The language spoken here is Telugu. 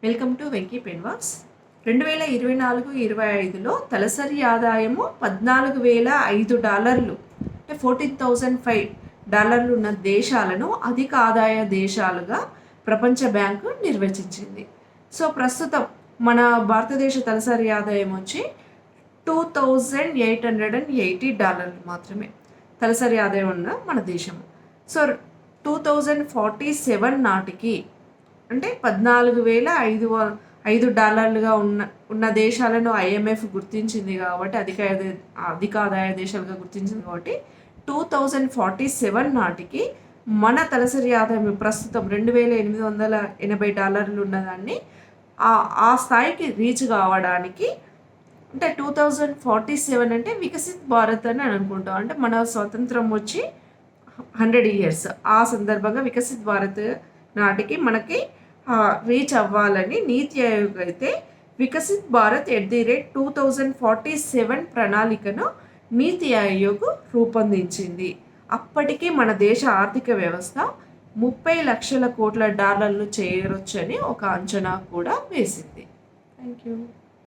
వెల్కమ్ టు వెంకీ పెన్వాక్స్. 2024-25లో తలసరి ఆదాయము $14,005 అంటే $14,005 ఉన్న దేశాలను అధిక ఆదాయ దేశాలుగా ప్రపంచ బ్యాంకు నిర్వచించింది. సో ప్రస్తుతం మన భారతదేశ తలసరి ఆదాయం వచ్చి $2,880 మాత్రమే తలసరి ఆదాయం ఉన్న మన దేశం. సో 2047 నాటికి అంటే $14,005 ఉన్న దేశాలను IMF గుర్తించింది కాబట్టి అధిక ఆదాయ దేశాలుగా గుర్తించింది కాబట్టి 2047 నాటికి మన తలసరి ఆదాయం ప్రస్తుతం $2,880 ఉన్నదాన్ని ఆ స్థాయికి రీచ్ కావడానికి అంటే 2047 అంటే వికసిత్ భారత్ అని అనుకుంటాం. అంటే మన స్వతంత్రం వచ్చి 100 years. ఆ సందర్భంగా వికసిత్ భారత్ నాటికి మనకి రీచ్ అవ్వాలని నీతి ఆయోగ్ అయితే వికసిత్ భారత్ @2047 ప్రణాళికను నీతి ఆయోగ్ రూపొందించింది. అప్పటికి మన దేశ ఆర్థిక వ్యవస్థ $30 లక్షల కోట్ల చేరొచ్చని ఒక అంచనా కూడా వేసింది. Thank you.